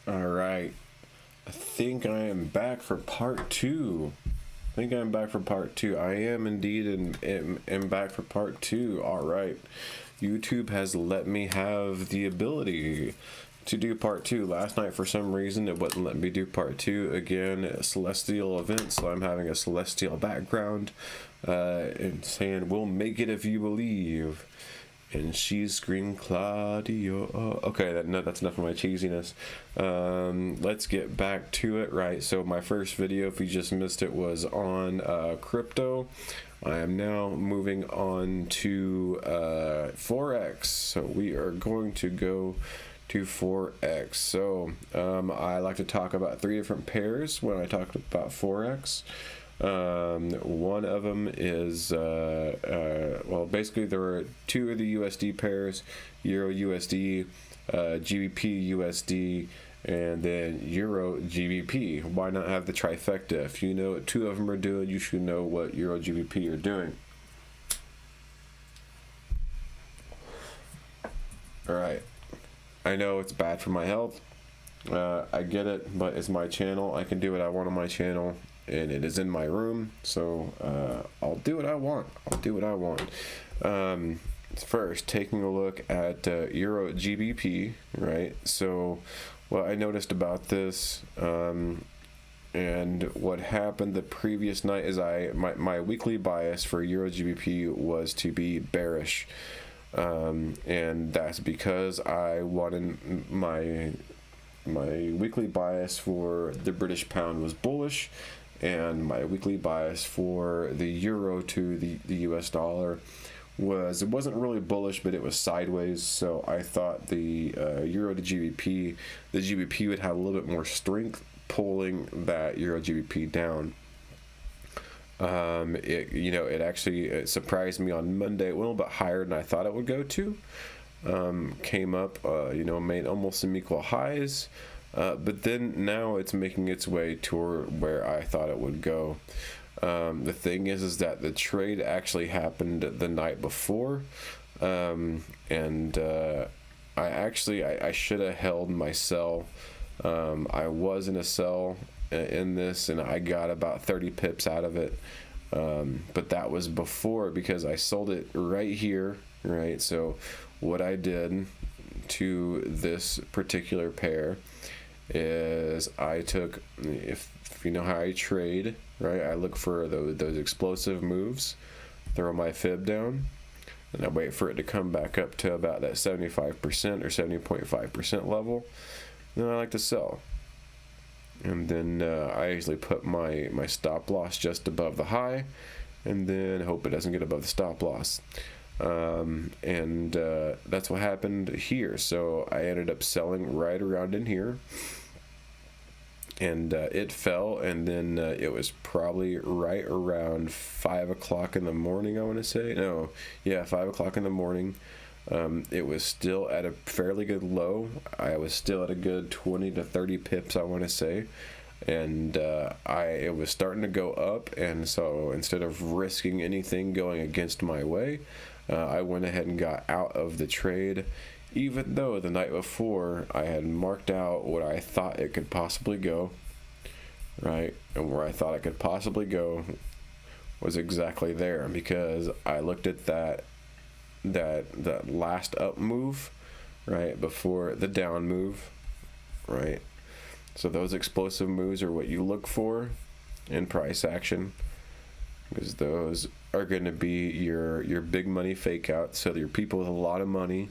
All right. I think I am back for part two. I am indeed am back for part two. All right. YouTube has let me have the ability to do part two. Last night, for some reason, it wouldn't let me do part two. Again, celestial event, so I'm having a celestial background and saying, "We'll make it if you believe." And she's screaming, Claudio. Okay, that's enough of my cheesiness. Let's get back to it. Right, so my first video, if you just missed it, was on crypto. I am now moving on to Forex. So we are going to go to Forex. So I like to talk about three different pairs when I talk about Forex. One of them is well, basically there are two of the USD pairs: Euro USD, GBP USD, and then Euro GBP. Why not have the trifecta? If you know what two of them are doing, you should know what Euro GBP are doing. All right, I know it's bad for my health, I get it, but it's my channel. I can do what I want on my channel, and it is in my room, so I'll do what I want. First, taking a look at Euro GBP, right? So what I noticed about this, and what happened the previous night is my weekly bias for Euro GBP was to be bearish, and that's because I wanted my weekly bias for the British pound was bullish, and my weekly bias for the euro to the US dollar it wasn't really bullish, but it was sideways. So I thought the euro to GBP, the GBP would have a little bit more strength pulling that euro GBP down. It actually surprised me on Monday. It went a little bit higher than I thought it would go to. Came up, made almost some equal highs, but then now it's making its way toward where I thought it would go. The thing is that the trade actually happened the night before, and I should have held my sell. I was in a sell in this, and I got about 30 pips out of it, but that was before, because I sold it right here, right? So what I did to this particular pair is I took, if you know how I trade, right, I look for those explosive moves, throw my fib down, and I wait for it to come back up to about that 75% or 70.5% level. Then I like to sell, and then I usually put my stop loss just above the high, and then hope it doesn't get above the stop loss. And that's what happened here. So I ended up selling right around in here, and it fell, and then it was probably right around 5 o'clock in the morning, I want to say. 5 o'clock in the morning. It was still at a fairly good low. I was still at a good 20 to 30 pips, I want to say. And it was starting to go up, and so instead of risking anything going against my way, I went ahead and got out of the trade, even though the night before I had marked out what I thought it could possibly go, right? And where I thought it could possibly go was exactly there, because I looked at that last up move, right, before the down move, right? So those explosive moves are what you look for in price action, because those are going to be your big money fake out. So your people with a lot of money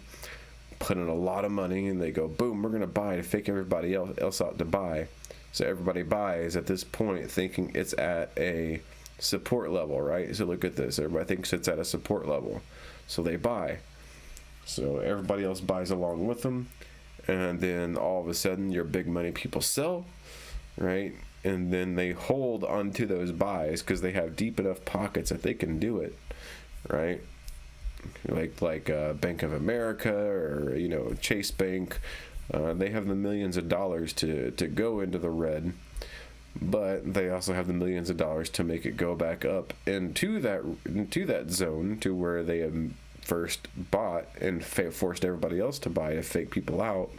put in a lot of money, and they go, boom, we're going to buy to fake everybody else out to buy. So everybody buys at this point thinking it's at a support level, right? So look at this. Everybody thinks it's at a support level, so they buy. So everybody else buys along with them, and then all of a sudden your big money people sell, right? And then they hold onto those buys because they have deep enough pockets that they can do it, right? Like Bank of America, or Chase Bank, they have the millions of dollars to go into the red, but they also have the millions of dollars to make it go back up into that zone to where they have first bought and forced everybody else to buy to fake people out.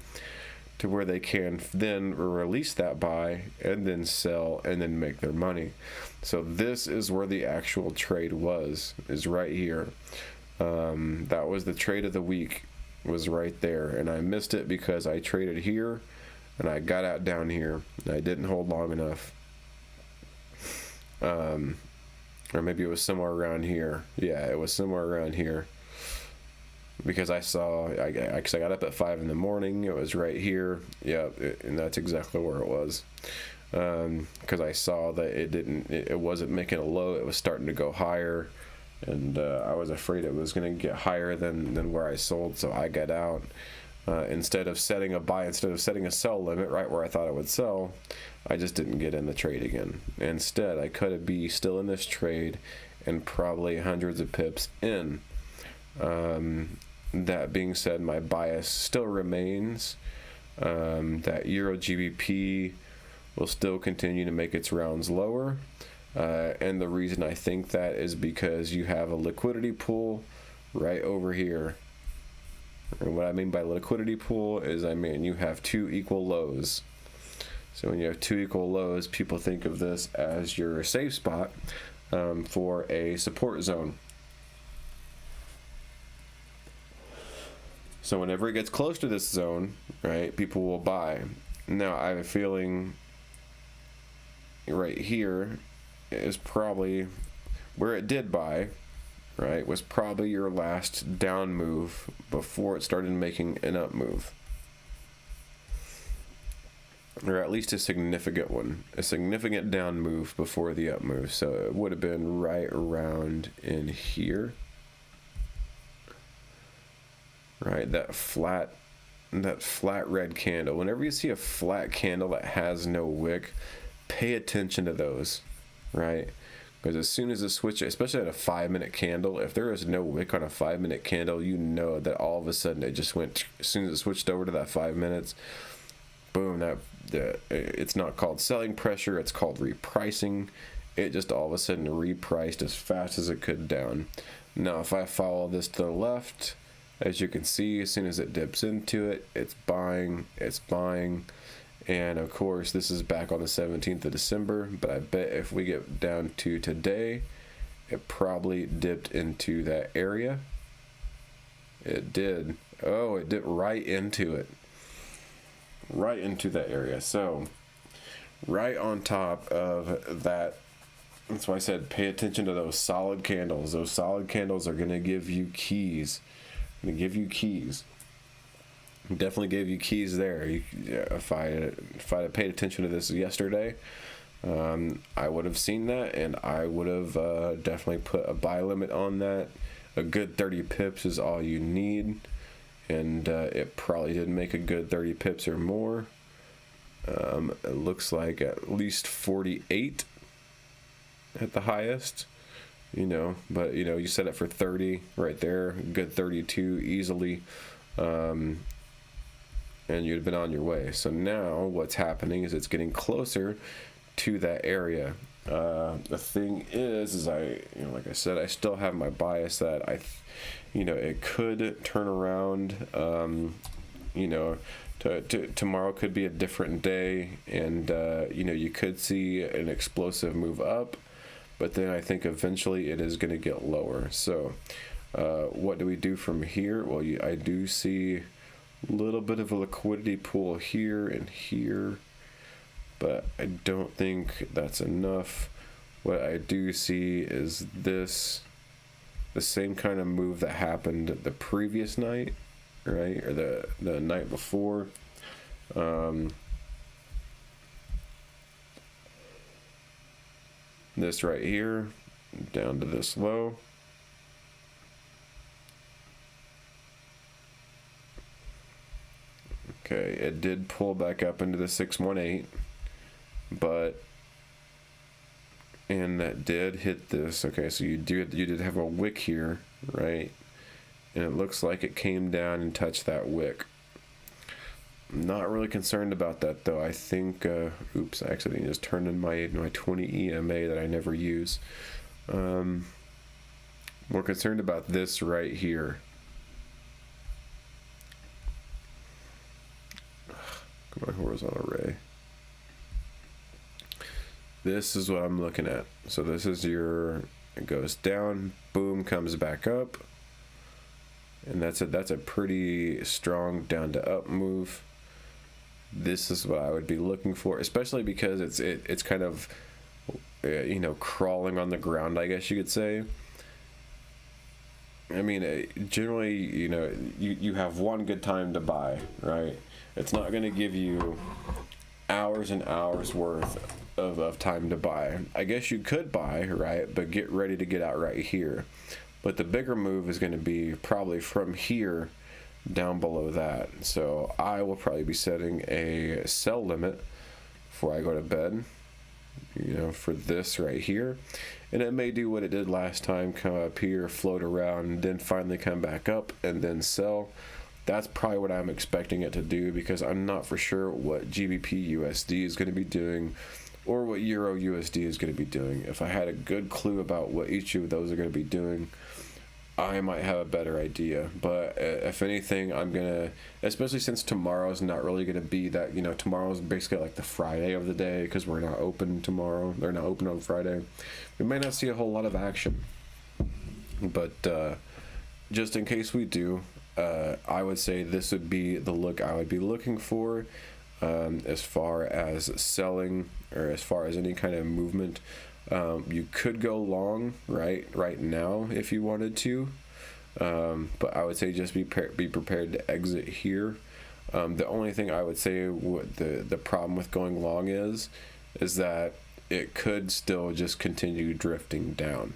to where they can then release that buy and then sell and then make their money. So this is where the actual trade is right here. That was the trade of the week, was right there, and I missed it because I traded here and I got out down here and I didn't hold long enough. Or maybe it was somewhere around here. Yeah, it was somewhere around here. Because I got up at 5 in the morning. It was right here. Yeah, and that's exactly where it was. Because I saw that it wasn't making a low. It was starting to go higher, and I was afraid it was going to get higher than where I sold. So I got out. Instead of setting a sell limit right where I thought it would sell, I just didn't get in the trade again. Instead, I could be still in this trade and probably hundreds of pips in. That being said, my bias still remains that Euro GBP will still continue to make its rounds lower. And the reason I think that is because you have a liquidity pool right over here. And what I mean by liquidity pool is, you have two equal lows. So when you have two equal lows, people think of this as your safe spot for a support zone. So whenever it gets close to this zone, right, people will buy. Now I have a feeling right here is probably where it did buy, right, was probably your last down move before it started making an up move. Or at least a significant one, a significant down move before the up move. So it would have been right around in here. Right, that flat red candle. Whenever you see a flat candle that has no wick, pay attention to those, right? Because as soon as it switches, especially at a 5-minute candle, if there is no wick on a 5-minute candle, you know that all of a sudden it just went, as soon as it switched over to that 5 minutes, boom, it's not called selling pressure, it's called repricing. It just all of a sudden repriced as fast as it could down. Now if I follow this to the left, as you can see, as soon as it dips into it, it's buying, and of course this is back on the 17th of December, but I bet if we get down to today, it probably dipped into that area. It did. Oh, it dipped right into it. Right into that area. So, right on top of that, that's why I said pay attention to those solid candles. Those solid candles are going to give you keys. Definitely gave you keys there. If I had paid attention to this yesterday, I would have seen that, and I would have definitely put a buy limit on that. A good 30 pips is all you need, and it probably didn't make a good 30 pips or more. It looks like at least 48 at the highest. But you set it for 30 right there, good 32 easily, and you'd been on your way. So now what's happening is it's getting closer to that area. The thing is like I said, I still have my bias that it could turn around. Tomorrow could be a different day, and you could see an explosive move up. But then I think eventually it is going to get lower. So what do we do from here? Well, I do see a little bit of a liquidity pool here and here, but I don't think that's enough. What I do see is the same kind of move that happened the previous night, right? Or the night before. This right here, down to this low. Okay, it did pull back up into the 618, and that did hit this. Okay, so you did have a wick here, right? And it looks like it came down and touched that wick. I'm not really concerned about that though. I think, oops, I accidentally just turned in my 20 EMA that I never use. More concerned about this right here. my horizontal ray. This is what I'm looking at. So this is your, it goes down, boom, comes back up. And that's a pretty strong down to up move. This is what I would be looking for, especially because it's kind of, you know, crawling on the ground, I guess you could say. I mean, generally, you know, you have one good time to buy, right? It's not going to give you hours and hours worth of time to buy. I guess you could buy, right? But get ready to get out right here. But the bigger move is going to be probably from here down below that. So I will probably be setting a sell limit before I go to bed, you know, for this right here. And it may do what it did last time, come up here, float around, then finally come back up and then sell. That's probably what I'm expecting it to do, because I'm not for sure what GBP USD is going to be doing or what Euro USD is going to be doing. If I had a good clue about what each of those are going to be doing, I might have a better idea. But if anything, I'm gonna, especially since tomorrow's not really gonna be that, you know, tomorrow's basically like the Friday of the day, because we're not open tomorrow. They're not open on Friday. We may not see a whole lot of action, but just in case we do, I would say this would be the look I would be looking for, as far as selling or as far as any kind of movement. You could go long right now if you wanted to, but I would say just be prepared to exit here. The only thing I would say what the problem with going long is that it could still just continue drifting down.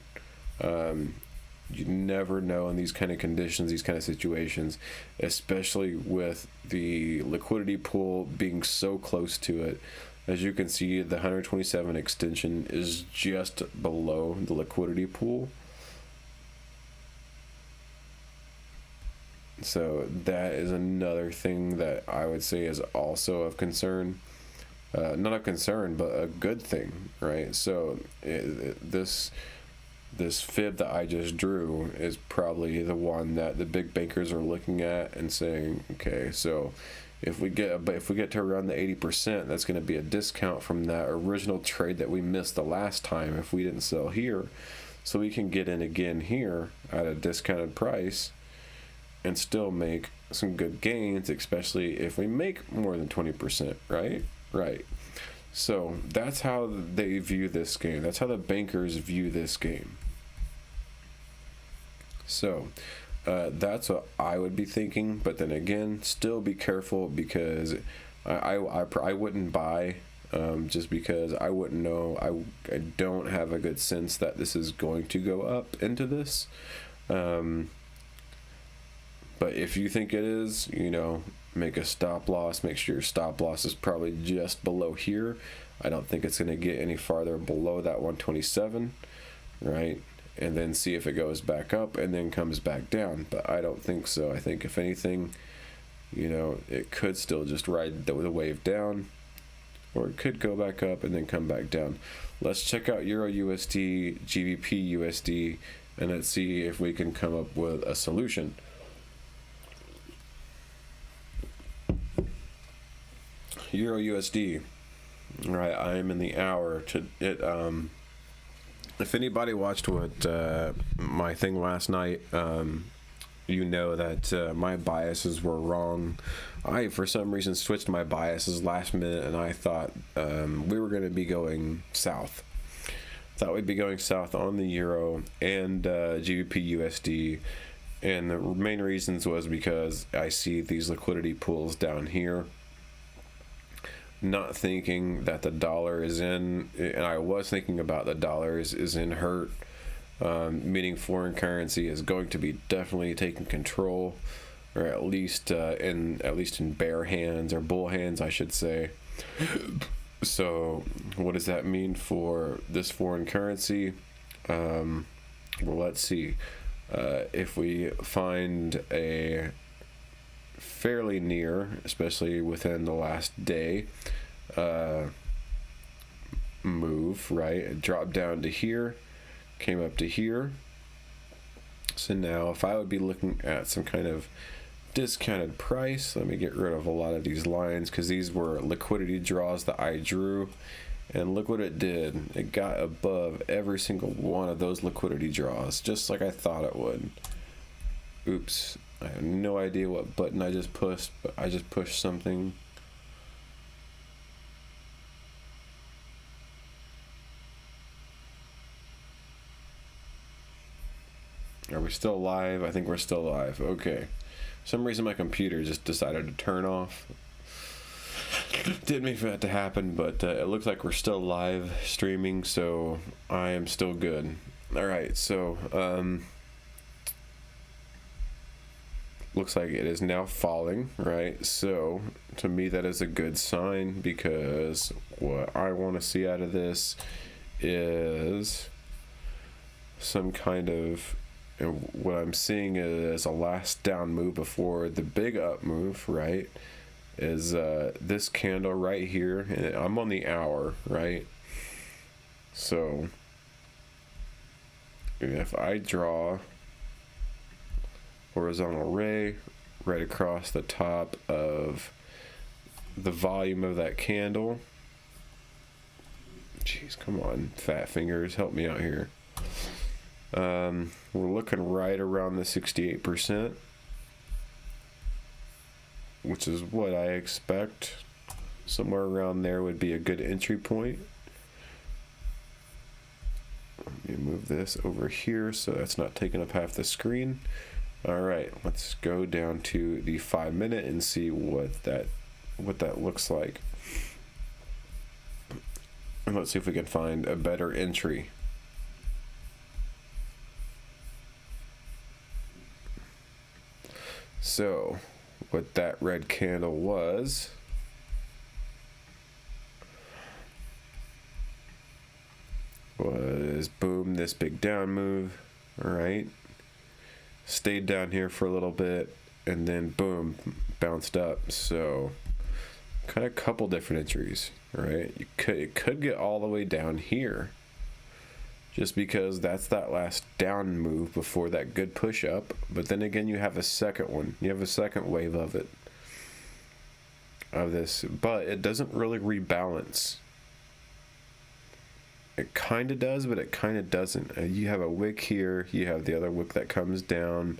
You never know in these kind of conditions, these kind of situations, especially with the liquidity pool being so close to it. As you can see, the 127 extension is just below the liquidity pool. So that is another thing that I would say is also of concern. Not a concern, but a good thing, right? So this fib that I just drew is probably the one that the big bankers are looking at and saying, okay, so if we get to around the 80%, that's going to be a discount from that original trade that we missed the last time if we didn't sell here. So we can get in again here at a discounted price and still make some good gains, especially if we make more than 20%, right? Right. So that's how they view this game. That's how the bankers view this game. So that's what I would be thinking, but then again, still be careful, because I wouldn't buy, just because I wouldn't know. I don't have a good sense that this is going to go up into this. But if you think it is, you know, make a stop loss. Make sure your stop loss is probably just below here. I don't think it's going to get any farther below that 127, right? And then see if it goes back up and then comes back down. But I don't think so. I think if anything, you know, it could still just ride the wave down, or it could go back up and then come back down. Let's check out Euro USD, GBP USD, and let's see if we can come up with a solution. Euro USD. All right, I am in the hour to it. If anybody watched what my thing last night, you know that my biases were wrong. I, for some reason, switched my biases last minute, and I thought we were going to be going south. Thought we'd be going south on the euro and GBP USD, and the main reasons was because I see these liquidity pools down here. Not thinking that the dollar is in, and I was thinking about the dollar is in hurt, meaning foreign currency is going to be definitely taking control, or at least in bear hands or bull hands, I should say. So what does that mean for this foreign currency? Well, let's see. If we find a fairly near, especially within the last day, move, right? It dropped down to here, came up to here. So now if I would be looking at some kind of discounted price. Let me get rid of a lot of these lines because these were liquidity draws that I drew, and look what it did. It got above every single one of those liquidity draws, just like I thought it would. Oops, I have no idea what button I just pushed, but I just pushed something. Are we still live? I think we're still live. Okay. For some reason my computer just decided to turn off. Didn't mean for that to happen, but it looks like we're still live streaming, so I am still good. Alright, so looks like it is now falling, right? So to me that is a good sign, because what I want to see out of this is some kind of, and what I'm seeing is a last down move before the big up move, right? Is this candle right here, and I'm on the hour, right? So if I draw horizontal ray right across the top of the volume of that candle, jeez, come on, fat fingers, help me out here. We're looking right around the 68%, which is what I expect. Somewhere around there would be a good entry point. Let me move this over here so that's not taking up half the screen. Alright, let's go down to the 5 minute and see what that looks like. And let's see if we can find a better entry. So what that red candle was boom, this big down move. All right, stayed down here for a little bit and then boom, bounced up. So kind of a couple different entries, right? It could get all the way down here, just because that's that last down move before that good push up. But then again, you have a second one. You have a second wave of it, of this, but it doesn't really rebalance. It kind of does, but it kind of doesn't. You have a wick here, you have the other wick that comes down,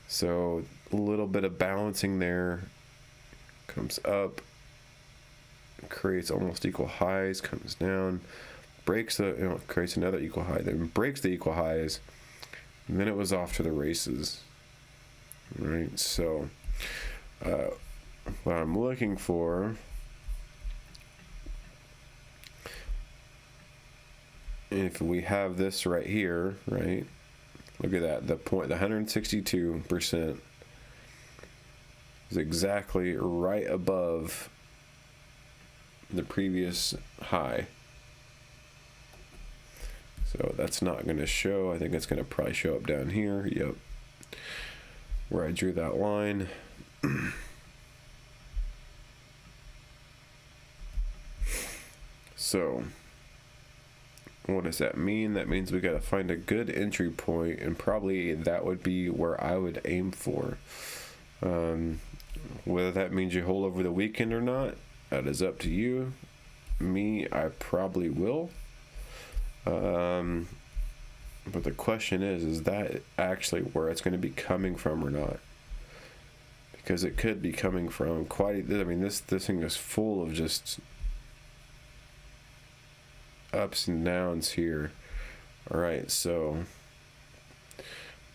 so a little bit of balancing there. Comes up, creates almost equal highs, comes down, breaks the, creates another equal high, then breaks the equal highs, and then it was off to the races. Right, so what I'm looking for, if we have this right here, right, look at that, the 162% is exactly right above the previous high. So that's not going to show. I think it's going to probably show up down here. Yep, where I drew that line. So what does that mean? That means we got to find a good entry point, and probably that would be where I would aim for. Whether that means you hold over the weekend or not, that is up to you. Me, I probably will. But the question is that actually where it's going to be coming from or not? Because it could be coming from quite, I mean, this thing is full of just ups and downs here. All right, so,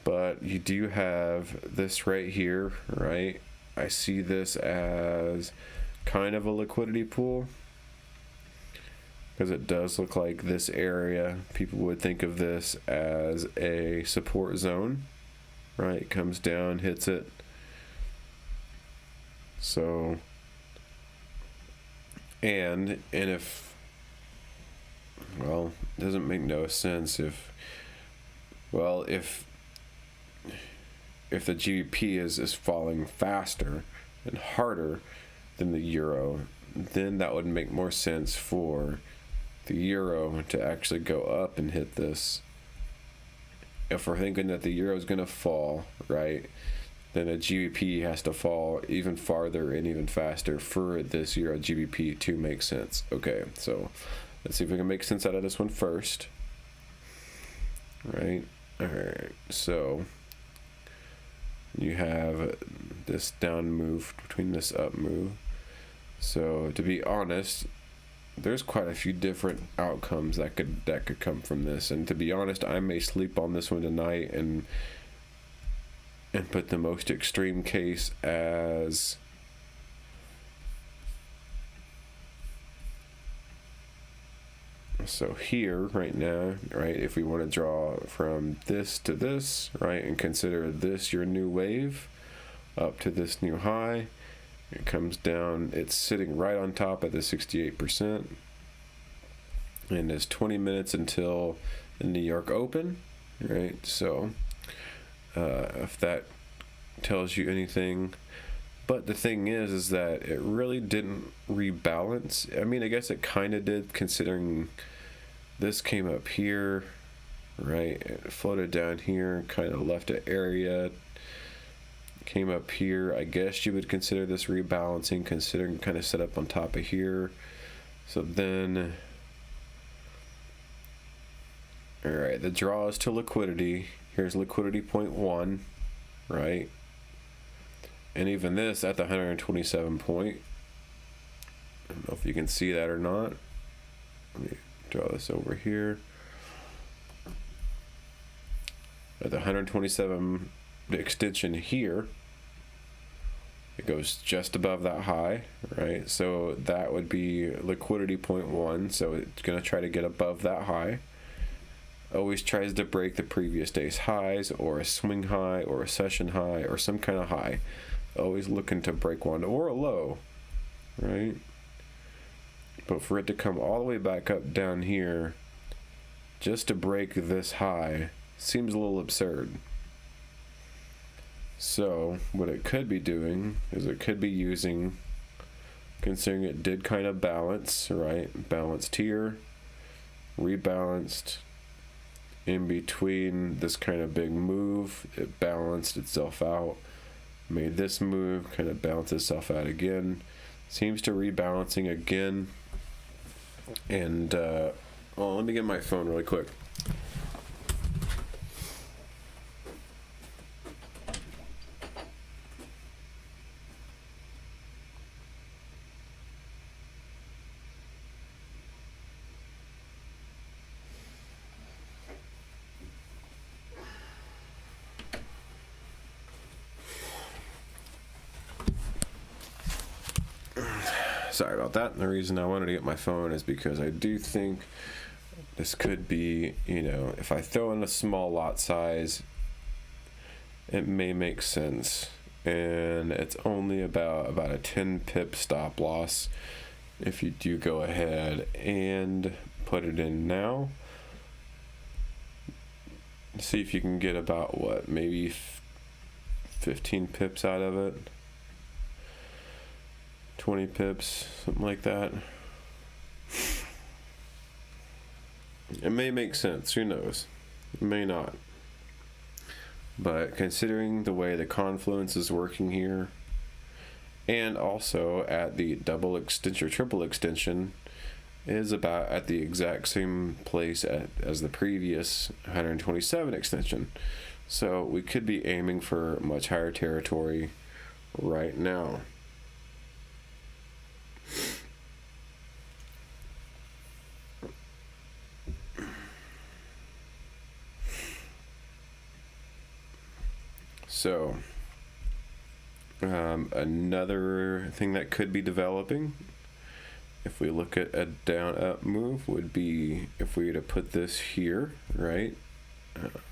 but you do have this right here, right? I see this as kind of a liquidity pool, because it does look like this area, people would think of this as a support zone, right? It comes down, hits it. So, and if, well, it doesn't make no sense if, well, if the GBP is falling faster and harder than the euro, then that would make more sense for the euro to actually go up and hit this. If we're thinking that the euro is going to fall, right, then a GBP has to fall even farther and even faster for this Euro GBP to make sense. Okay, so let's see if we can make sense out of this one first. Right, alright, so you have this down move between this up move. So to be honest, there's quite a few different outcomes that could come from this, and to be honest, I may sleep on this one tonight and put the most extreme case as so here right now, right, if we want to draw from this to this, right, and consider this your new wave up to this new high, it comes down, it's sitting right on top at the 68%, and there's 20 minutes until the New York Open, right? So if that tells you anything, but the thing is that it really didn't rebalance. I mean, I guess it kind of did, considering this came up here, right? It floated down here, kind of left an area, came up here. I guess you would consider this rebalancing, considering kind of set up on top of here. So then, all right, the draw is to liquidity. Here's liquidity point 1, right? And even this at the 127 point. I don't know if you can see that or not. Let me draw this over here. At the 127, the extension here, it goes just above that high, right? So that would be liquidity point 1. So it's going to try to get above that high. Always tries to break the previous day's highs, or a swing high, or a session high, or some kind of high. Always looking to break one, or a low, right? But for it to come all the way back up down here just to break this high seems a little absurd. So what it could be doing is it could be using, considering it did kind of balance, right? Balanced here, rebalanced in between this kind of big move, it balanced itself out, made this move, kind of balanced itself out again, seems to rebalancing again. And well, let me get my phone really quick. Sorry about that. The reason I wanted to get my phone is because I do think this could be, you know, if I throw in a small lot size, it may make sense. And it's only about a 10 pip stop loss if you do go ahead and put it in now. See if you can get about, what, maybe 15 pips out of it. 20 pips, something like that. It may make sense, who knows? It may not. But considering the way the confluence is working here, and also at the double extension or triple extension, is about at the exact same place as the previous 127 extension. So we could be aiming for much higher territory right now. So another thing that could be developing, if we look at a down up move, would be if we were to put this here, right?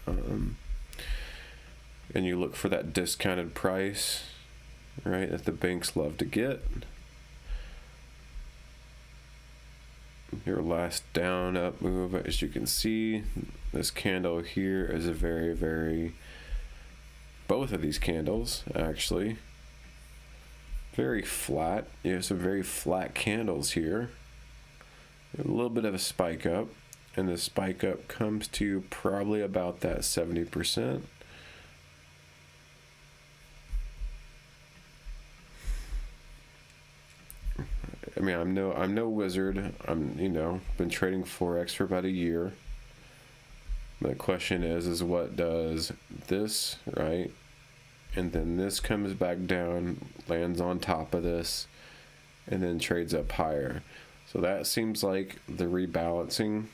And you look for that discounted price, right, that the banks love to get. Your last down up move, as you can see, this candle here is a very, both of these candles actually, very flat. You have some very flat candles here. A little bit of a spike up, and the spike up comes to probably about that 70%. I mean, I'm no wizard. I'm, you know, been trading Forex for about a year. The question is what does this, right? And then this comes back down, lands on top of this, and then trades up higher. So that seems like the rebalancing.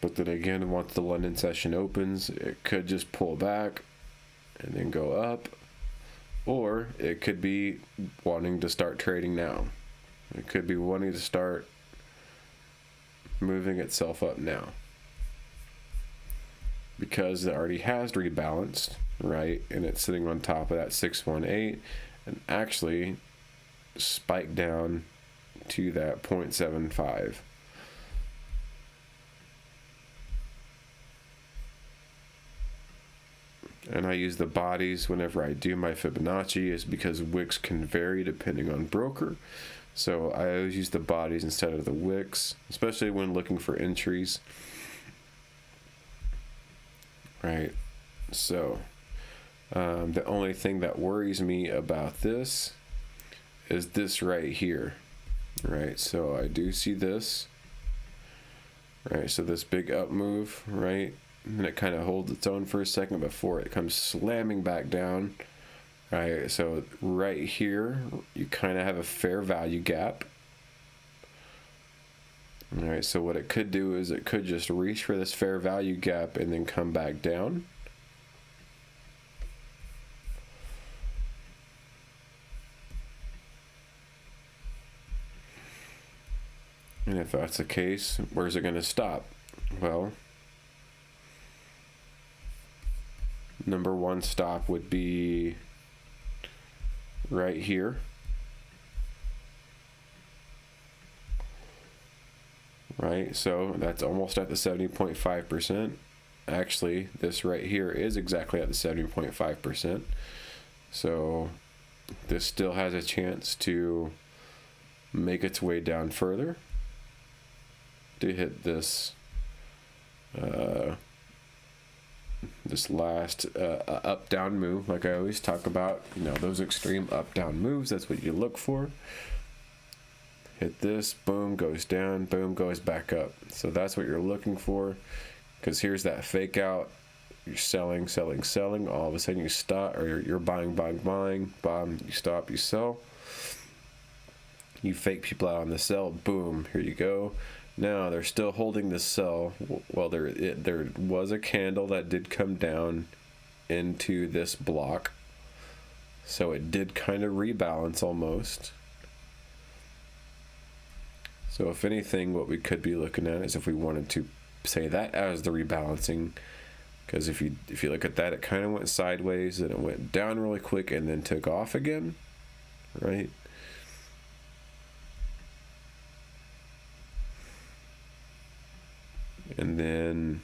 But then again, once the London session opens, it could just pull back and then go up. Or it could be wanting to start trading now. It could be wanting to start moving itself up now. Because it already has rebalanced, right? And it's sitting on top of that 618 and actually spiked down to that 0.75. And I use the bodies whenever I do my Fibonacci, is because wicks can vary depending on broker. So I always use the bodies instead of the wicks, especially when looking for entries. Right, so the only thing that worries me about this is this right here. Right, so I do see this. Right, so this big up move, right, and it kind of holds its own for a second before it comes slamming back down. Right, so right here you kind of have a fair value gap. All right, so what it could do is it could just reach for this fair value gap and then come back down. And if that's the case, where's it going to stop? Well, number one stop would be right here. Right, so that's almost at the 70.5%. Actually, this right here is exactly at the 70.5%. So this still has a chance to make its way down further to hit this this last up down move. Like I always talk about, you know, those extreme up down moves, that's what you look for. Hit this, boom, goes down, boom, goes back up. So that's what you're looking for, because here's that fake out. You're selling, selling, selling. All of a sudden you stop, or you're buying, buying, buying. Bomb, you stop, you sell. You fake people out on the sell, boom, here you go. Now they're still holding the sell. Well, there was a candle that did come down into this block. So it did kind of rebalance almost. So if anything, what we could be looking at is if we wanted to say that as the rebalancing, because if you look at that, it kind of went sideways and it went down really quick and then took off again, right? And then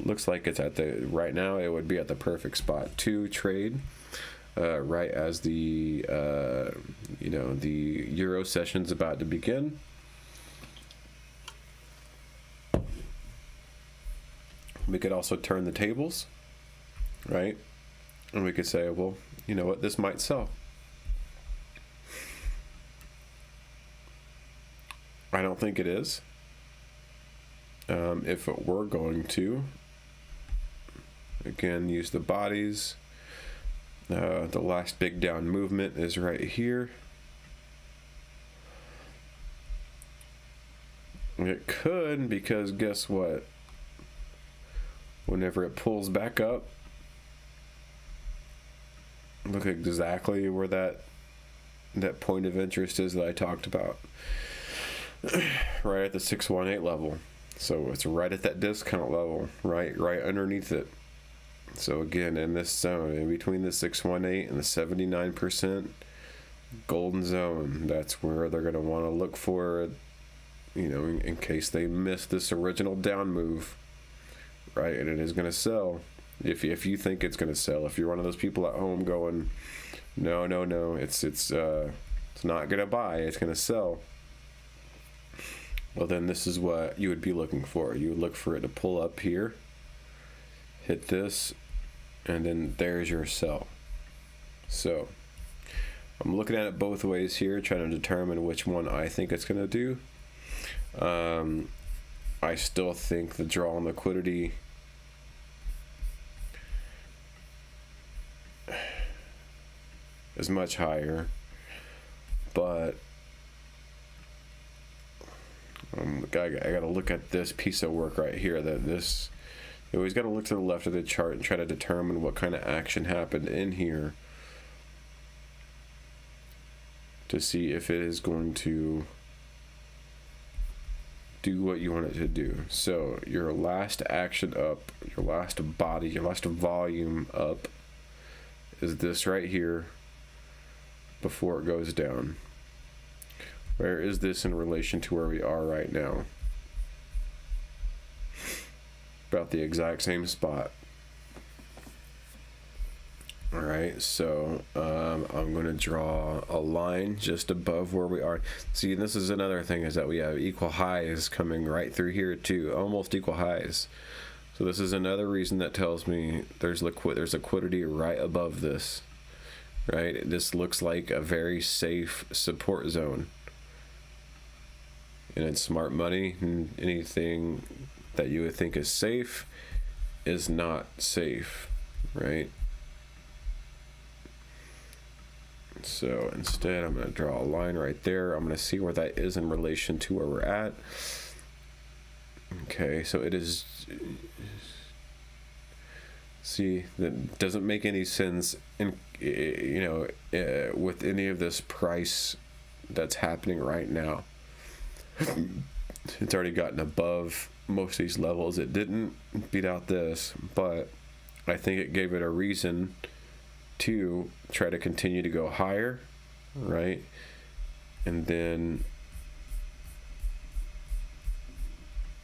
looks like it's at the, right now it would be at the perfect spot to trade. Right as the you know, the Euro session's about to begin. We could also turn the tables, right? And we could say, well, you know what, this might sell. I don't think it is. If it were going to, again, use the bodies. The last big down movement is right here. It could, because guess what? Whenever it pulls back up, look exactly where that point of interest is that I talked about. Right at the 618 level. So it's right at that discount level, right underneath it. So again, in this zone, in between the 618 and the 79% golden zone, that's where they're going to want to look for, you know, in case they miss this original down move, right? And it is going to sell. If you think it's going to sell, if you're one of those people at home going, no, it's not going to buy, it's going to sell. Well, then this is what you would be looking for. You would look for it to pull up here, hit this, and then there's your sell. So I'm looking at it both ways here, trying to determine which one I think it's going to do. I still think the draw on liquidity is much higher, but I got to look at this piece of work right here. You always got to look to the left of the chart and try to determine what kind of action happened in here to see if it is going to do what you want it to do. So your last action up, your last body, your last volume up is this right here before it goes down. Where is this in relation to where we are right now? About the exact same spot. Alright, so I'm going to draw a line just above where we are. See, this is another thing, is that we have equal highs coming right through here too, almost equal highs. So this is another reason that tells me there's liquidity right above this. Right, this looks like a very safe support zone. And in smart money, anything that you would think is safe is not safe, right? So instead, I'm going to draw a line right there. I'm going to see where that is in relation to where we're at. Okay, so it is. See, that doesn't make any sense in, with any of this price that's happening right now. It's already gotten above most of these levels. It didn't beat out this, but I think it gave it a reason to try to continue to go higher, right? And then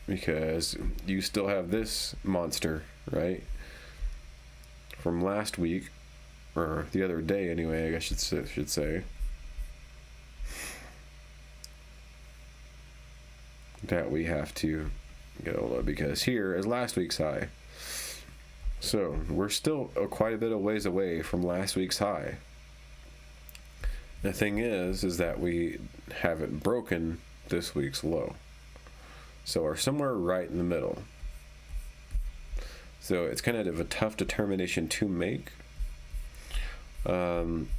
because you still have this monster, right, from last week, or the other day anyway, I guess I should say, that we have to get hold of, because here is last week's high. So we're still quite a bit of ways away from last week's high. The thing is that we haven't broken this week's low. So we're somewhere right in the middle. So it's kind of a tough determination to make. And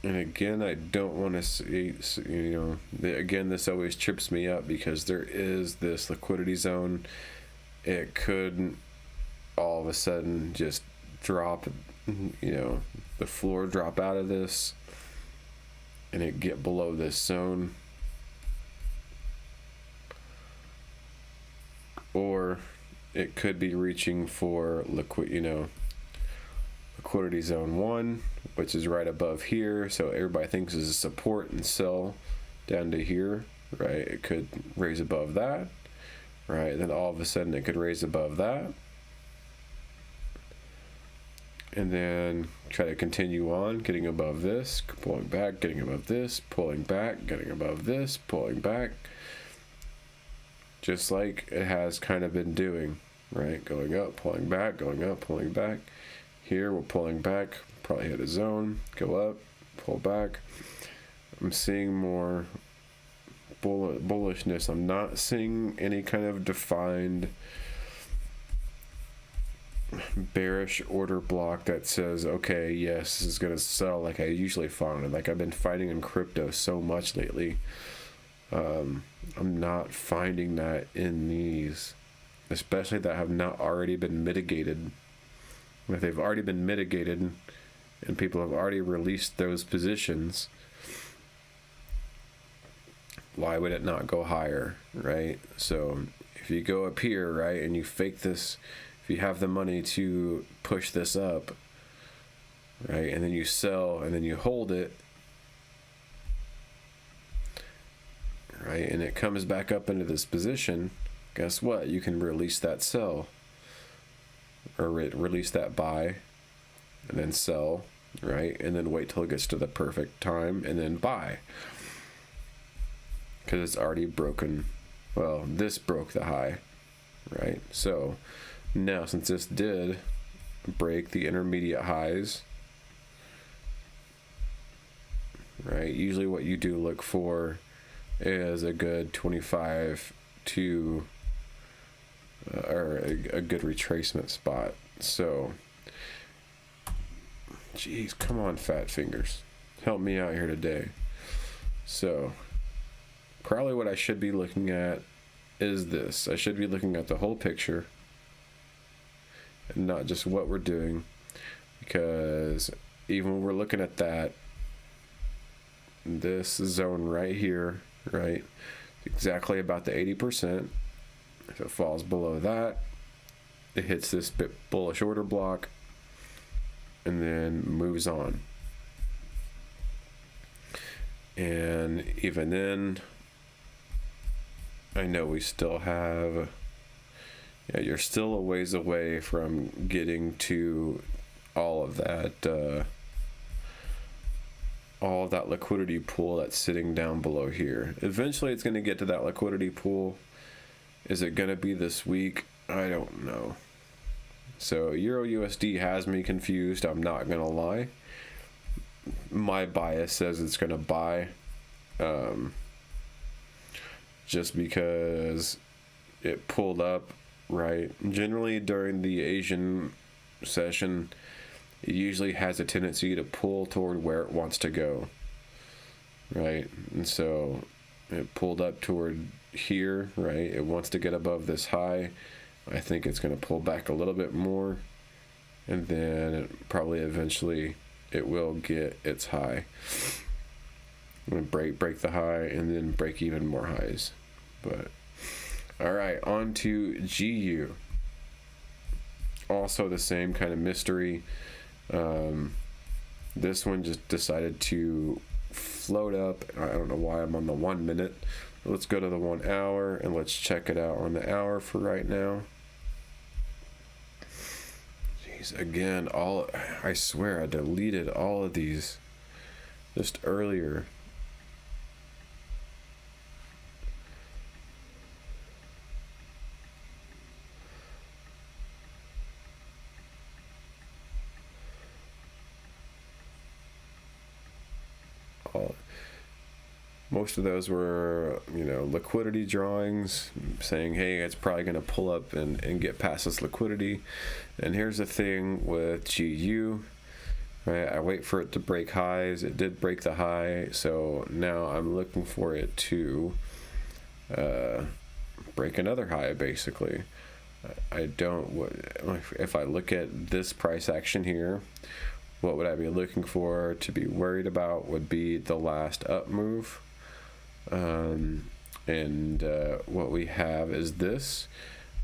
again, I don't want to see, again, this always trips me up because there is this liquidity zone. It could all of a sudden just drop, the floor drop out of this and it get below this zone. Or it could be reaching for liquidity zone 1, which is right above here, so everybody thinks is a support and sell down to here, right? It could raise above that, right? Then all of a sudden it could raise above that, and then try to continue on, getting above this, pulling back, getting above this, pulling back, getting above this, pulling back, just like it has kind of been doing, right? Going up, pulling back, going up, pulling back. Here we're pulling back, probably hit a zone, go up, pull back. I'm seeing more bullishness. I'm not seeing any kind of defined bearish order block that says, okay, yes, this is going to sell like I usually find. Like I've been finding in crypto so much lately. I'm not finding that in these, especially that have not already been mitigated. If they've already been mitigated and people have already released those positions, why would it not go higher, right? So if you go up here, right, and you fake this, if you have the money to push this up, right, and then you sell and then you hold it, right, and it comes back up into this position, guess what? You can release that sell, or release that buy, and then sell, right, and then wait till it gets to the perfect time and then buy, because it's already broken. Well, this broke the high, right? So now, since this did break the intermediate highs, right? Usually what you do look for is a good 25 to or a good retracement spot. So jeez, come on, fat fingers, help me out here today. So probably what I should be looking at is this. I should be looking at the whole picture and not just what we're doing, because even when we're looking at that, this zone right here, right, exactly about the 80%. If it falls below that, it hits this bit bullish order block and then moves on. And even then, I know we still have, yeah, you're still a ways away from getting to all of that liquidity pool that's sitting down below here. Eventually it's going to get to that liquidity pool. Is it going to be this week? I don't know. So Euro USD has me confused, I'm not going to lie. My bias says it's going to buy, just because it pulled up, right? Generally during the Asian session, it usually has a tendency to pull toward where it wants to go, right? And so it pulled up toward here, right? It wants to get above this high. I think it's going to pull back a little bit more, and then probably eventually it will get its high. I'm going to break the high and then break even more highs. But all right, on to GU. Also the same kind of mystery. This one just decided to float up. I don't know why I'm on the 1 minute. Let's go to the 1 hour and let's check it out on the hour for right now. Jeez, again, I swear I deleted all of these just earlier. Most of those were, liquidity drawings saying, hey, it's probably going to pull up and get past this liquidity. And here's the thing with GU, right? I wait for it to break highs. It did break the high, so now I'm looking for it to break another high, basically. If I look at this price action here, what would I be looking for to be worried about would be the last up move. What we have is this.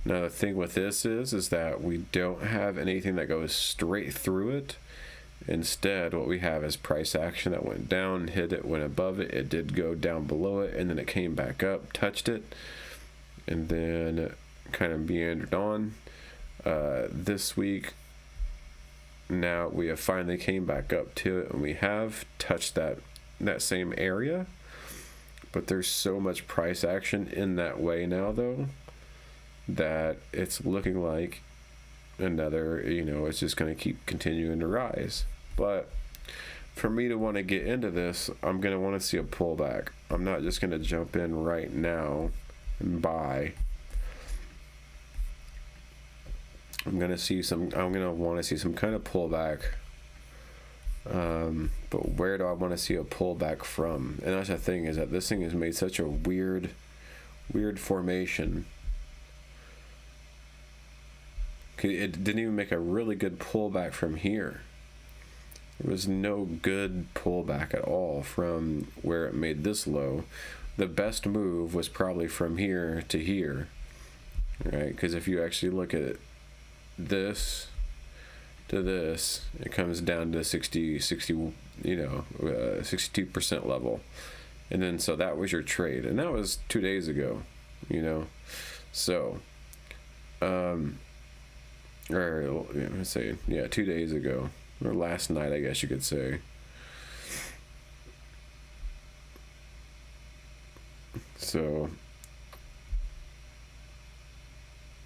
Now the thing with this is that we don't have anything that goes straight through it. Instead, what we have is price action that went down, hit it, went above it. It did go down below it, and then it came back up, touched it, and then kind of meandered on. This week, now we have finally came back up to it, and we have touched that same area. But there's so much price action in that way now, though, that it's looking like another, it's just going to keep continuing to rise. But for me to want to get into this, I'm going to want to see a pullback. I'm not just going to jump in right now and buy. I'm going to want to see some kind of pullback. But where do I want to see a pullback from? And that's the thing, is that this thing has made such a weird formation. It didn't even make a really good pullback from here. There was no good pullback at all from where it made this low. The best move was probably from here to here, right? Because if you actually look at this to this, it comes down to 62% level. And then so that was your trade, and that was 2 days ago, so let's say 2 days ago, or last night, I guess you could say. So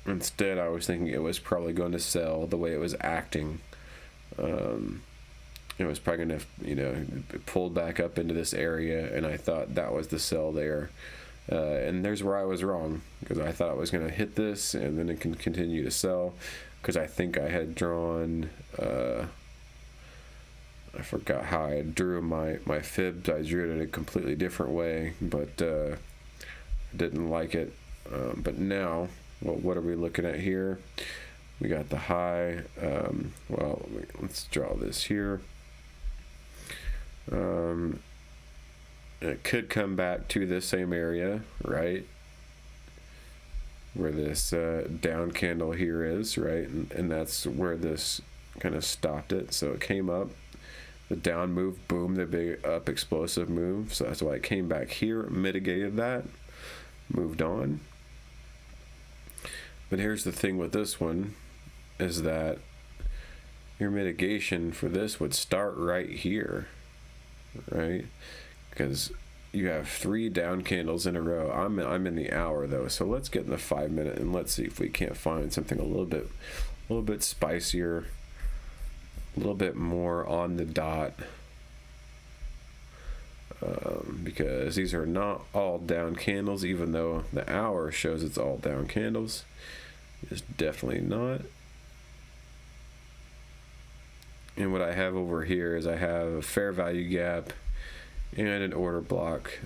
instead, I was thinking it was probably going to sell the way it was acting. it was probably gonna, it pulled back up into this area, and I thought that was the sell there. And there's where I was wrong, because I thought it was gonna hit this and then it can continue to sell, because I think I had drawn, I forgot how I drew my fibs. I drew it in a completely different way, but didn't like it. But now, well, what are we looking at here? We got the high. Well, let's draw this here. It could come back to this same area, right? Where this down candle here is, right? And that's where this kind of stopped it. So it came up, the down move, boom, the big up explosive move. So that's why it came back here, mitigated that, moved on. But here's the thing with this one, is that your mitigation for this would start right here, right? Because you have 3 down candles in a row. I'm in the hour though, so let's get in the 5 minute and let's see if we can't find something a little bit spicier, a little bit more on the dot. Because these are not all down candles, even though the hour shows it's all down candles. It's definitely not. And what I have over here is I have a fair value gap and an order block.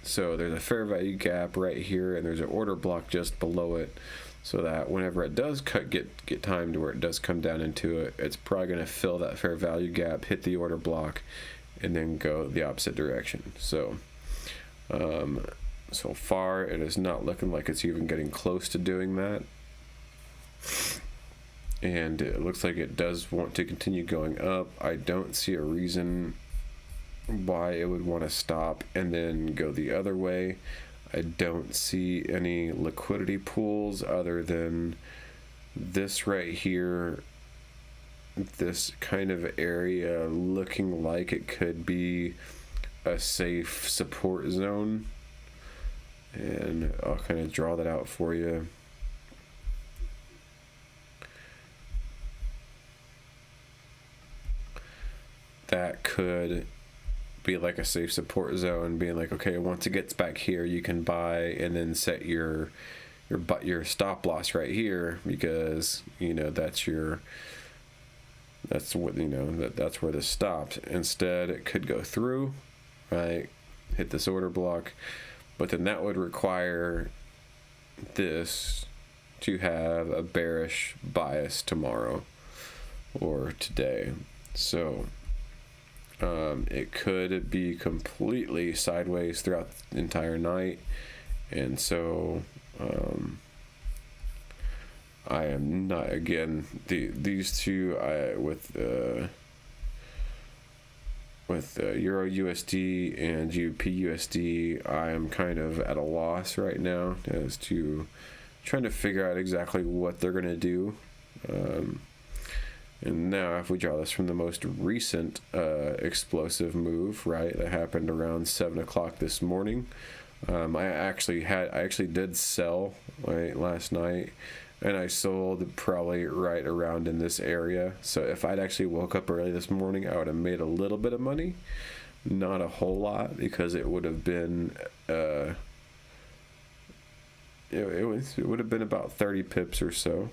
So there's a fair value gap right here, and there's an order block just below it, so that whenever it does get time to where it does come down into it, it's probably going to fill that fair value gap, hit the order block, and then go the opposite direction. So so far it is not looking like it's even getting close to doing that, and it looks like it does want to continue going up. I don't see a reason why it would want to stop and then go the other way. I don't see any liquidity pools other than this right here, this kind of area looking like it could be a safe support zone, and I'll kind of draw that out for you. That could be like a safe support zone, being like, okay, once it gets back here, you can buy and then set your stop loss right here, because that's what that's where this stopped. Instead, it could go through, right, hit this order block, but then that would require this to have a bearish bias tomorrow or today. So it could be completely sideways throughout the entire night, and so I am not, again, these two, with Euro USD and GBP USD, I am kind of at a loss right now as to trying to figure out exactly what they're going to do. And now if we draw this from the most recent explosive move, right, that happened around 7 o'clock this morning, I actually did sell, right, last night, and I sold probably right around in this area. So if I'd actually woke up early this morning, I would have made a little bit of money, not a whole lot, because it would have been it would have been about 30 pips or so.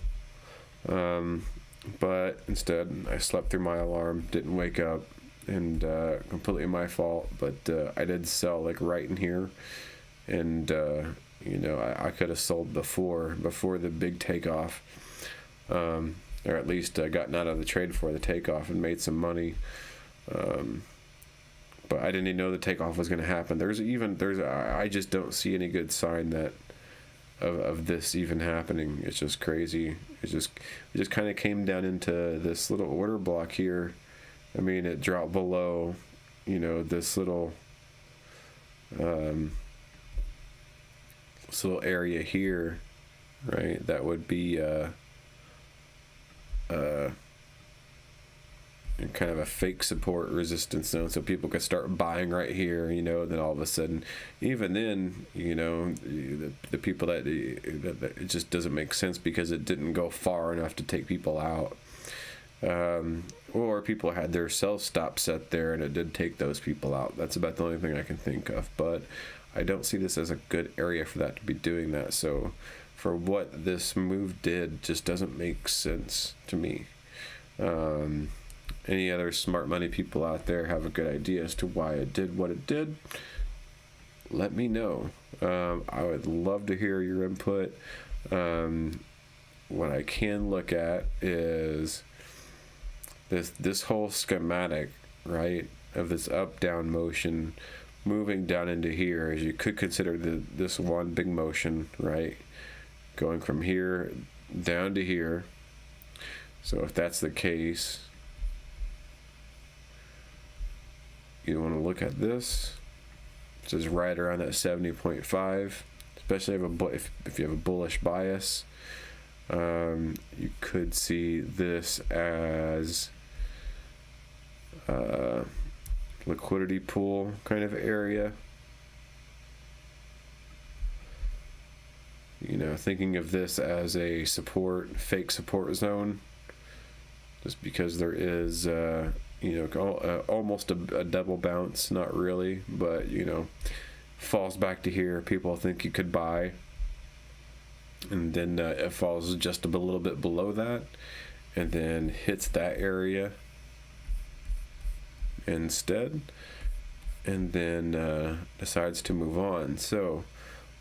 But instead, I slept through my alarm, didn't wake up, and completely my fault. But I did sell like right in here, and I could have sold before the big takeoff, or at least gotten out of the trade before the takeoff and made some money. But I didn't even know the takeoff was going to happen. I just don't see any good sign that of this even happening. It's just crazy. It just kind of came down into this little order block here. I mean, it dropped below, this little area here, right? That would be kind of a fake support resistance zone, so people could start buying right here, then all of a sudden, even then, the people that it just doesn't make sense, because it didn't go far enough to take people out. or people had their sell stop set there and it did take those people out. That's about the only thing I can think of, but I don't see this as a good area for that to be doing that. So for what this move did, just doesn't make sense to me. Any other smart money people out there have a good idea as to why it did what it did? Let me know. I would love to hear your input. What I can look at is this whole schematic, right, of this up down motion moving down into here, as you could consider this one big motion, right, going from here down to here. So if that's the case, you want to look at this. This is right around that 70.5, especially if you have a bullish bias. You could see this as liquidity pool kind of area. You know, thinking of this as a fake support zone, just because there is you know, almost a double bounce, not really, but you know, falls back to here, people think you could buy, and then it falls just a little bit below that and then hits that area instead, and then decides to move on. So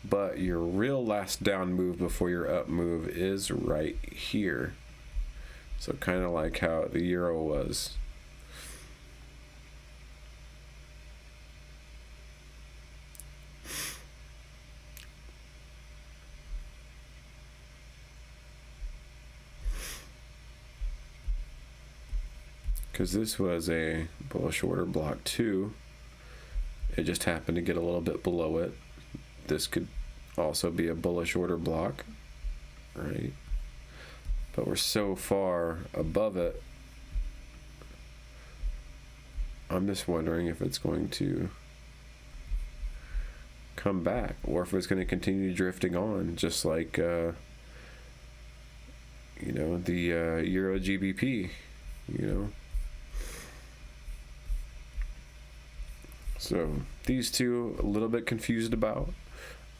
but your real last down move before your up move is right here. So kind of like how the euro was. Because this was a bullish order block too. It just happened to get a little bit below it. This could also be a bullish order block, right? But we're so far above it, I'm just wondering if it's going to come back or if it's going to continue drifting on, just like you know, the Euro GBP, you know. So these two, a little bit confused about.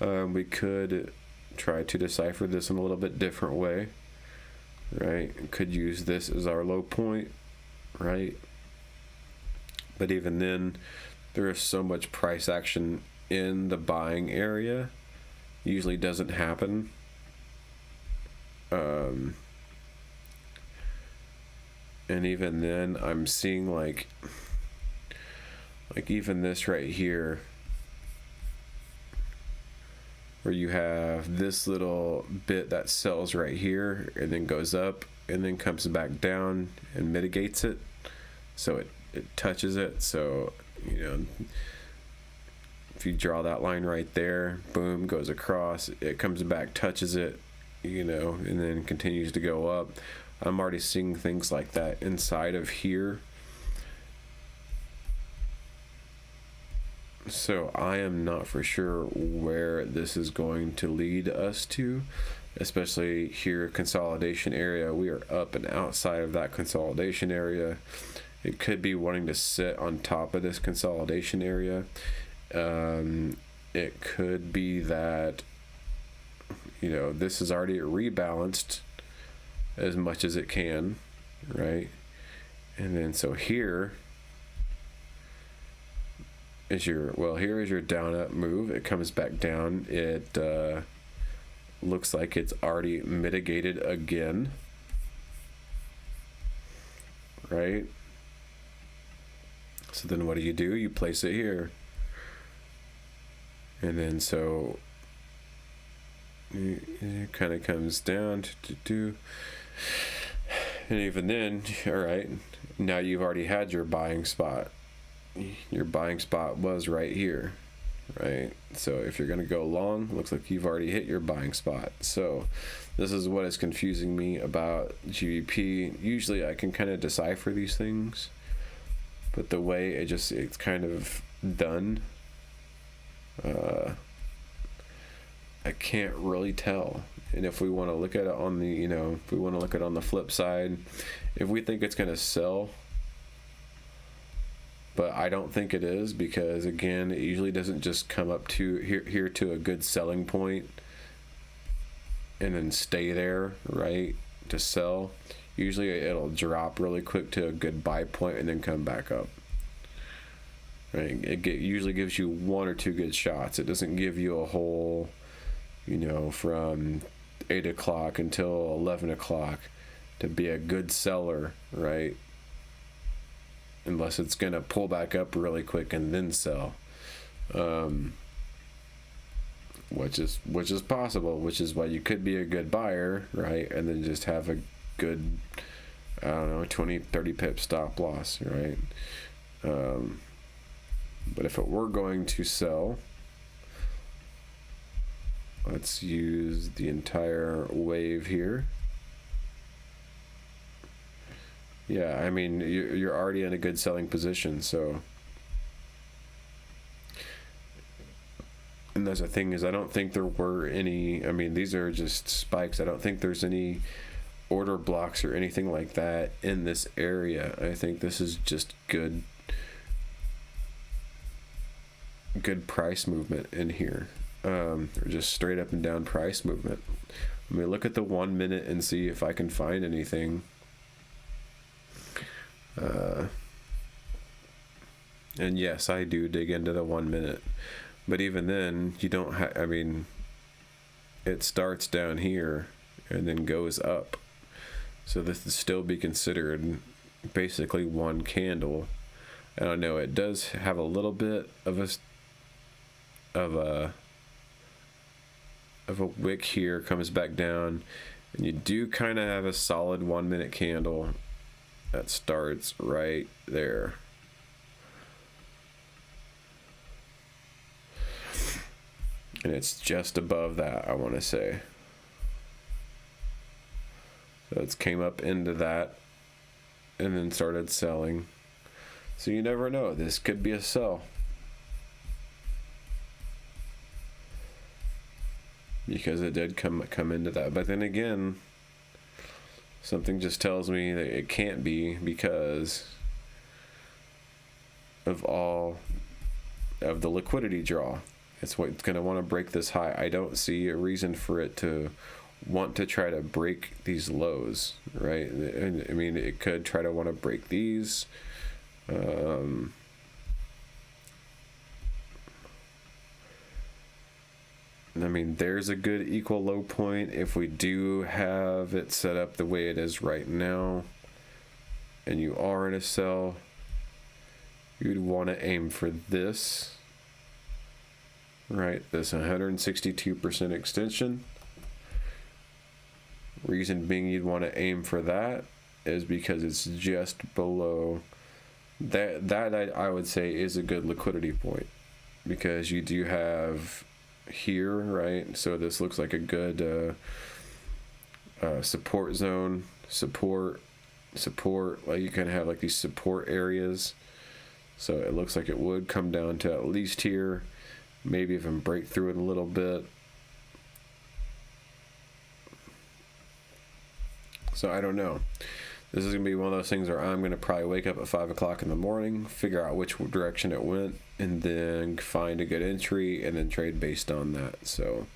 We could try to decipher this in a little bit different way, right? Could use this as our low point, right? But even then, there is so much price action in the buying area, usually doesn't happen. And even then, I'm seeing like even this right here, where you have this little bit that sells right here and then goes up and then comes back down and mitigates it, so it touches it. So you know, if you draw that line right there, boom, goes across, it comes back, touches it, you know, and then continues to go up. I'm already seeing things like that inside of here. So I am not for sure where this is going to lead us to, especially here, consolidation area. We are up and outside of that consolidation area. It could be wanting to sit on top of this consolidation area. It could be that, you know, this is already rebalanced as much as it can, right? And then so here is your, well, here is your down up move. It comes back down. It looks like it's already mitigated again, right? So then what do? You place it here, and then so it kind of comes down to and even then, all right, now you've already had your buying spot. Your buying spot was right here, right? So if you're going to go long, looks like you've already hit your buying spot. So this is what is confusing me about GBP. Usually I can kind of decipher these things, but the way it's kind of done, I can't really tell. And if we want to look at it on the, you know, if we want to look at it on the flip side, if we think it's going to sell but I don't think it is, because again, it usually doesn't just come up to here to a good selling point and then stay there, right, to sell. Usually it'll drop really quick to a good buy point and then come back up. Right? It usually gives you one or two good shots. It doesn't give you a whole, you know, from 8 o'clock until 11 o'clock to be a good seller, right? Unless it's gonna pull back up really quick and then sell, which is possible, which is why you could be a good buyer, right, and then just have a good, I don't know, 20-30 pip stop loss, right? But if it were going to sell, let's use the entire wave here. Yeah, I mean, you're already in a good selling position, so. And that's the thing, is I don't think there were any, I mean, these are just spikes. I don't think there's any order blocks or anything like that in this area. I think this is just good price movement in here, or just straight up and down price movement. Let me look at the 1 minute and see if I can find anything. And yes, I do dig into the 1 minute, but even then, you don't have, I mean, it starts down here and then goes up, so this would still be considered basically one candle. And I know it does have a little bit of a wick here, comes back down, and you do kind of have a solid 1 minute candle that starts right there. And it's just above that, I want to say. So it's came up into that and then started selling. So you never know, this could be a sell, because it did come into that. But then again, something just tells me that it can't be, because of all of the liquidity draw. It's what's going to want to break this high. I don't see a reason for it to want to try to break these lows, right? And I mean, it could try to want to break these. I mean, there's a good equal low point if we do have it set up the way it is right now, and you are in a sell. You'd want to aim for this, right? This 162% extension. Reason being you'd want to aim for that is because it's just below that. I would say is a good liquidity point, because you do have here, right? So this looks like a good support zone, support. Like you kind of have like these support areas. So it looks like it would come down to at least here, maybe even break through it a little bit. So I don't know. This is going to be one of those things where I'm going to probably wake up at 5 o'clock in the morning, figure out which direction it went, and then find a good entry and then trade based on that. So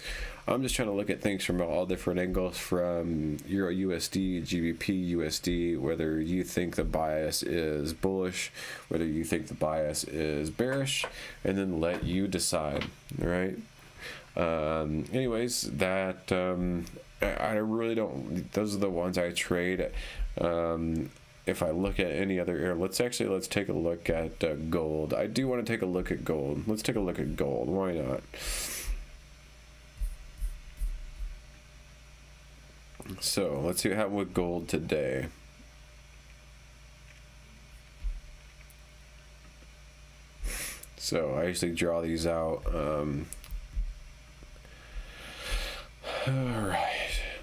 I'm just trying to look at things from all different angles, from Euro USD, GBP USD, whether you think the bias is bullish, whether you think the bias is bearish, and then let you decide, right? Anyways, that I really don't, those are the ones I trade. If I look at any other area, let's take a look at gold. I do want to take a look at gold. Let's take a look at gold. Why not? So let's see what happened with gold today. So I usually draw these out. All right.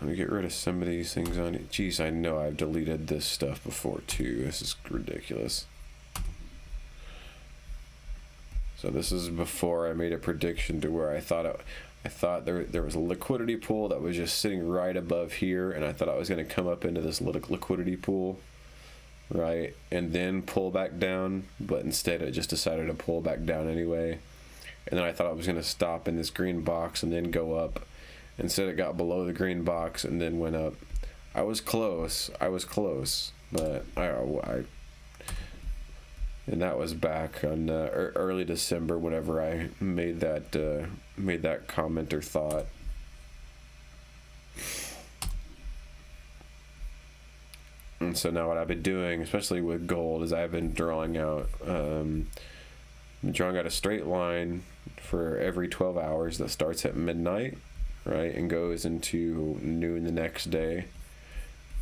Let me get rid of some of these things on it. Geez, I know I've deleted this stuff before too. This is ridiculous. So this is before I made a prediction to where I thought there was a liquidity pool that was just sitting right above here, and I thought I was going to come up into this liquidity pool right, and then pull back down, but instead it just decided to pull back down anyway. And then I thought I was going to stop in this green box and then go up. Instead it got below the green box and then went up. I was close, but and that was back on early December whenever I made that comment or thought. And so now what I've been doing, especially with gold, is I've been drawing out a straight line for every 12 hours that starts at midnight, right, and goes into noon the next day,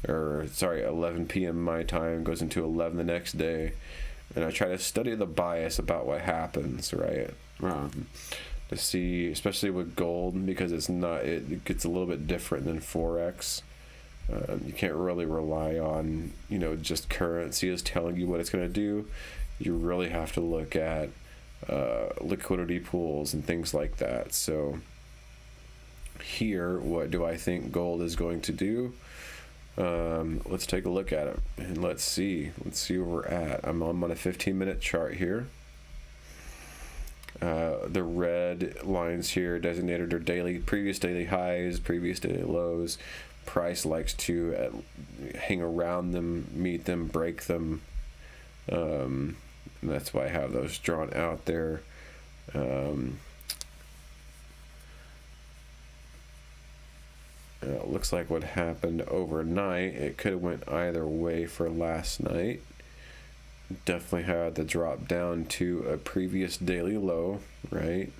or sorry, 11 p.m. my time, goes into 11 the next day, and I try to study the bias about what happens, right, to see, especially with gold, because it gets a little bit different than Forex. You can't really rely on, just currency is telling you what it's going to do. You really have to look at liquidity pools and things like that. So here, what do I think gold is going to do? Let's take a look at it and let's see where we're at. I'm on a 15-minute chart here. The red lines here designated are previous daily highs, previous daily lows. Price likes to hang around them, meet them, break them. And that's why I have those drawn out there. It looks like what happened overnight, it could have went either way for last night. Definitely had the drop down to a previous daily low, right?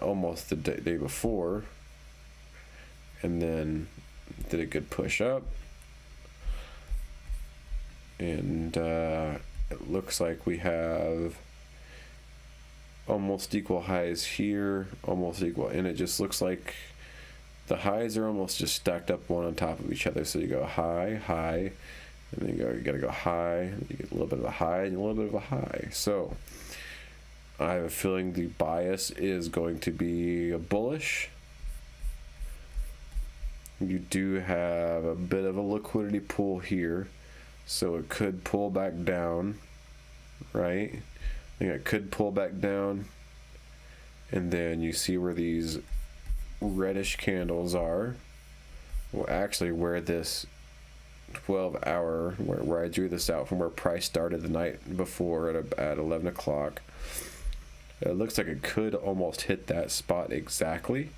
Almost the day before. And then did a good push up. And it looks like we have almost equal highs here, almost equal, and it just looks like the highs are almost just stacked up one on top of each other. So you go high, high, and then you gotta go high, and you get a little bit of a high and a little bit of a high. So I have a feeling the bias is going to be bullish. You do have a bit of a liquidity pool here, so it could pull back down, right? I think it could pull back down, and then you see where these reddish candles are. Well, actually, where this 12-hour, where I drew this out from where price started the night before at 11 o'clock, it looks like it could almost hit that spot exactly.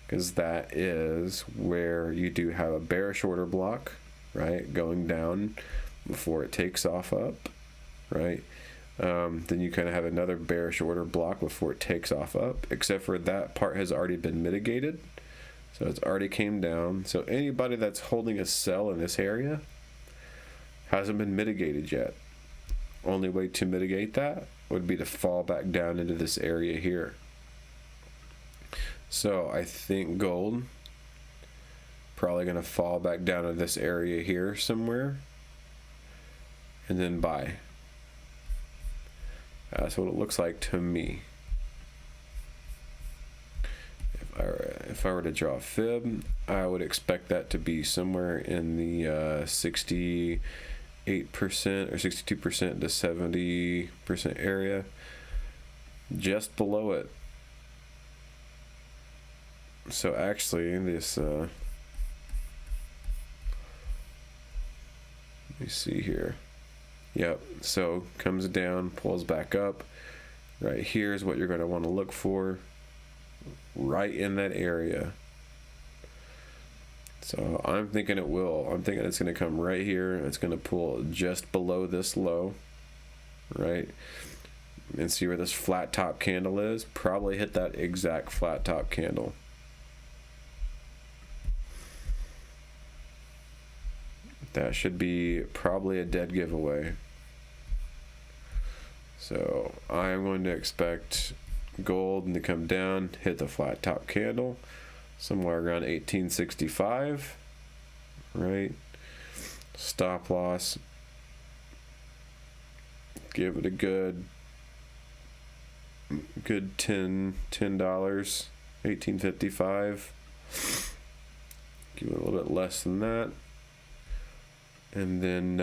Because that is where you do have a bearish order block, right, going down before it takes off up, right? Then you kind of have another bearish order block before it takes off up, except for that part has already been mitigated. So it's already came down. So anybody that's holding a sell in this area hasn't been mitigated yet. Only way to mitigate that would be to fall back down into this area here. So I think gold probably going to fall back down to this area here somewhere and then buy. That's what it looks like to me. If I were to draw a fib, I would expect that to be somewhere in the 68% or 62% to 70% area, just below it. So actually, this let me see here. Yep, so comes down, pulls back up. Right here is what you're going to want to look for, right in that area. So I'm thinking it will. I'm thinking it's going to come right here. It's going to pull just below this low, right? And see where this flat top candle is. Probably hit that exact flat top candle. That should be probably a dead giveaway. So I'm going to expect gold to come down, hit the flat top candle somewhere around 1865, right? Stop loss, give it a good $10, 1855. Give it a little bit less than that. And then